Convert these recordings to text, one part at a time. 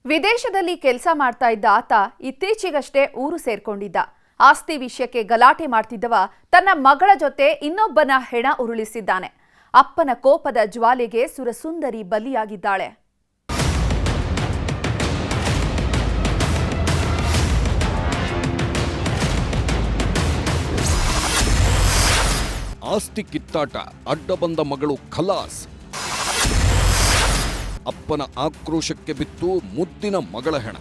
ವಿದೇಶದಲ್ಲಿ ಕೆಲಸ ಮಾಡ್ತಾ ಇದ್ದ ಆತ ಇತ್ತೀಚೆಗಷ್ಟೇ ಊರು ಸೇರ್ಕೊಂಡಿದ್ದ. ಆಸ್ತಿ ವಿಷಯಕ್ಕೆ ಗಲಾಟೆ ಮಾಡ್ತಿದ್ದವ ತನ್ನ ಮಗಳ ಜೊತೆ ಇನ್ನೊಬ್ಬನ ಹೆಣ ಉರುಳಿಸಿದ್ದಾನೆ. ಅಪ್ಪನ ಕೋಪದ ಜ್ವಾಲೆಗೆ ಸುರಸುಂದರಿ ಬಲಿಯಾಗಿದ್ದಾಳೆ. ಆಸ್ತಿ ಕಿತ್ತಾಟ, ಅಡ್ಡ ಬಂದ ಮಗಳು ಖಲಾಸ್. ಅಪ್ಪನ ಆಕ್ರೋಶಕ್ಕೆ ಬಿತ್ತು ಮುದ್ದಿನ ಮಗಳ ಹೆಣ.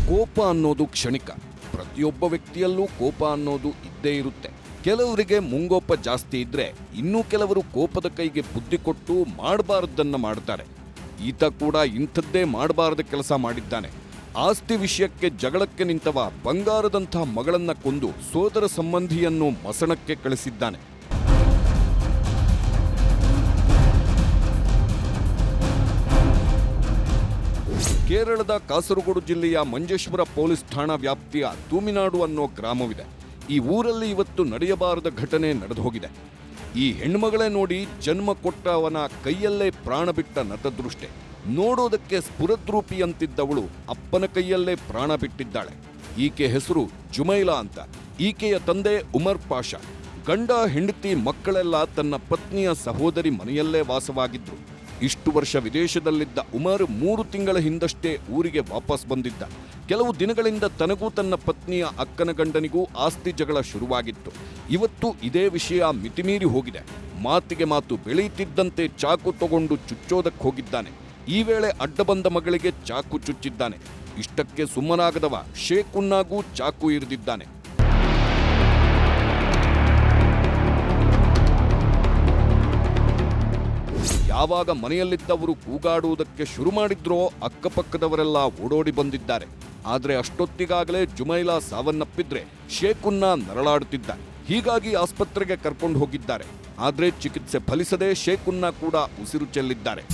ಕೋಪ ಅನ್ನೋದು ಕ್ಷಣಿಕ. ಪ್ರತಿಯೊಬ್ಬ ವ್ಯಕ್ತಿಯಲ್ಲೂ ಕೋಪ ಅನ್ನೋದು ಇದ್ದೇ ಇರುತ್ತೆ. ಕೆಲವರಿಗೆ ಮುಂಗೋಪ ಜಾಸ್ತಿ ಇದ್ರೆ ಇನ್ನೂ ಕೆಲವರು ಕೋಪದ ಕೈಗೆ ಬುದ್ಧಿ ಕೊಟ್ಟು ಮಾಡಬಾರದನ್ನ ಮಾಡ್ತಾರೆ. ಈತ ಕೂಡ ಇಂಥದ್ದೇ ಮಾಡಬಾರದ ಕೆಲಸ ಮಾಡಿದ್ದಾನೆ. ಆಸ್ತಿ ವಿಷಯಕ್ಕೆ ಜಗಳಕ್ಕೆ ನಿಂತವ ಬಂಗಾರದಂಥ ಮಗಳನ್ನ ಕೊಂದು ಸೋದರ ಸಂಬಂಧಿಯನ್ನು ಮಸಣಕ್ಕೆ ಕಳಿಸಿದ್ದಾನೆ. ಕೇರಳದ ಕಾಸರಗೋಡು ಜಿಲ್ಲೆಯ ಮಂಜೇಶ್ವರ ಪೊಲೀಸ್ ಠಾಣಾ ವ್ಯಾಪ್ತಿಯ ತೂಮಿನಾಡು ಅನ್ನೋ ಗ್ರಾಮವಿದೆ. ಈ ಊರಲ್ಲಿ ಇವತ್ತು ನಡೆಯಬಾರದ ಘಟನೆ ನಡೆದು ಹೋಗಿದೆ. ಈ ಹೆಣ್ಮಗಳೇ ನೋಡಿ ಜನ್ಮ ಕೊಟ್ಟ ಅವನ ಕೈಯಲ್ಲೇ ಪ್ರಾಣ ಬಿಟ್ಟ ನತದೃಷ್ಟೆ. ನೋಡೋದಕ್ಕೆ ಸ್ಫುರದ್ರೂಪಿ ಅಂತಿದ್ದವಳು ಅಪ್ಪನ ಕೈಯಲ್ಲೇ ಪ್ರಾಣ ಬಿಟ್ಟಿದ್ದಾಳೆ. ಈಕೆ ಹೆಸರು ಜುಮೈಲಾ ಅಂತ. ಈಕೆಯ ತಂದೆ ಉಮರ್ ಪಾಷಾ. ಗಂಡ ಹೆಂಡತಿ ಮಕ್ಕಳೆಲ್ಲ ತನ್ನ ಪತ್ನಿಯ ಸಹೋದರಿ ಮನೆಯಲ್ಲೇ ವಾಸವಾಗಿದ್ರು. ಇಷ್ಟು ವರ್ಷ ವಿದೇಶದಲ್ಲಿದ್ದ ಉಮರ್ 3 ತಿಂಗಳ ಹಿಂದಷ್ಟೇ ಊರಿಗೆ ವಾಪಸ್ ಬಂದಿದ್ದ. ಕೆಲವು ದಿನಗಳಿಂದ ತನಗೂ ತನ್ನ ಪತ್ನಿಯ ಅಕ್ಕನ ಗಂಡನಿಗೂ ಆಸ್ತಿ ಜಗಳ ಶುರುವಾಗಿತ್ತು. ಇವತ್ತು ಇದೇ ವಿಷಯ ಮಿತಿಮೀರಿ ಹೋಗಿದೆ. ಮಾತಿಗೆ ಮಾತು ಬೆಳೆಯುತ್ತಿದ್ದಂತೆ ಚಾಕು ತಗೊಂಡು ಚುಚ್ಚೋದಕ್ಕೆ ಹೋಗಿದ್ದಾನೆ. ಈ ವೇಳೆ ಅಡ್ಡ ಬಂದ ಮಗಳಿಗೆ ಚಾಕು ಚುಚ್ಚಿದ್ದಾನೆ. ಇಷ್ಟಕ್ಕೆ ಸುಮ್ಮನಾಗದವ ಶೇಖುನ್ನಾಗೂ ಚಾಕು ಇರಿದಿದ್ದಾನೆ. ಯಾವಾಗ ಮನೆಯಲ್ಲಿದ್ದವರು ಕೂಗಾಡುವುದಕ್ಕೆ ಶುರು ಮಾಡಿದ್ರೋ ಅಕ್ಕಪಕ್ಕದವರೆಲ್ಲ ಓಡೋಡಿ ಬಂದಿದ್ದಾರೆ. ಆದರೆ ಅಷ್ಟೊತ್ತಿಗಾಗಲೇ ಜುಮೈಲಾ ಸಾವನ್ನಪ್ಪಿದ್ರೆ ಶೇಖುನ್ನ ನರಳಾಡುತ್ತಿದ್ದ. ಹೀಗಾಗಿ ಆಸ್ಪತ್ರೆಗೆ ಕರ್ಕೊಂಡು ಹೋಗಿದ್ದಾರೆ. ಆದರೆ ಚಿಕಿತ್ಸೆ ಫಲಿಸದೆ ಶೇಖುನ್ನ ಕೂಡ ಉಸಿರು ಚೆಲ್ಲಿದ್ದಾರೆ.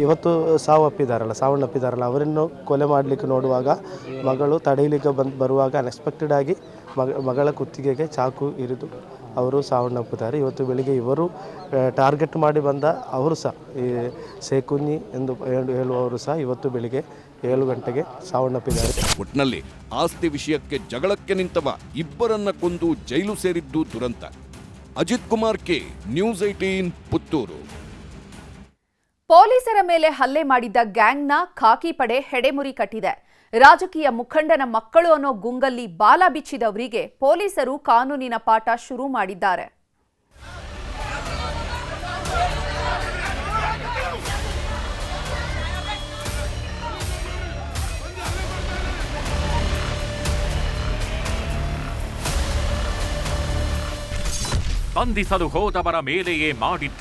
ಇವತ್ತು ಸಾವನ್ನಪ್ಪಿದಾರಲ್ಲ ಅವರನ್ನು ಕೊಲೆ ಮಾಡಲಿಕ್ಕೆ ನೋಡುವಾಗ ಮಗಳು ತಡೆಯಲಿಕ್ಕೆ ಬರುವಾಗ ಅನ್ಎಕ್ಸ್ಪೆಕ್ಟೆಡ್ ಆಗಿ ಮಗಳ ಕುತ್ತಿಗೆಗೆ ಚಾಕು ಇರಿದು ಅವರು ಸಾವನ್ನಪ್ಪಿದ್ದಾರೆ. ಇವತ್ತು ಬೆಳಿಗ್ಗೆ ಇವರು ಟಾರ್ಗೆಟ್ ಮಾಡಿ ಬಂದ ಅವರು ಸಹ ಈ ಶೇಖುನ್ನಿ ಎಂದು ಹೇಳುವವರು ಸಹ ಇವತ್ತು ಬೆಳಿಗ್ಗೆ 7 ಗಂಟೆಗೆ ಸಾವನ್ನಪ್ಪಿದ್ದಾರೆ. ಒಟ್ನಲ್ಲಿ ಆಸ್ತಿ ವಿಷಯಕ್ಕೆ ಜಗಳಕ್ಕೆ ನಿಂತವ ಇಬ್ಬರನ್ನ ಕೊಂದು ಜೈಲು ಸೇರಿದ್ದು ದುರಂತ. Ajith Kumar K, news 18 Puttur. ಪೊಲೀಸರ ಮೇಲೆ ಹಲ್ಲೆ ಮಾಡಿದ್ದ ಗ್ಯಾಂಗ್ನ ಖಾಕಿ ಪಡೆ ಹೆಡೆಮುರಿ ಕಟ್ಟಿದೆ. ರಾಜಕೀಯ ಮುಖಂಡನ ಮಕ್ಕಳು ಅನ್ನೋ ಗುಂಗಲ್ಲಿ ಬಾಲ ಬಿಚ್ಚಿದವರಿಗೆ ಪೊಲೀಸರು ಕಾನೂನಿನ ಪಾಠ ಶುರು ಮಾಡಿದ್ದಾರೆ. ಬಂಧಿಸಲು ಹೋದವರ ಮೇಲೆಯೇ ಮಾಡಿದ್ರು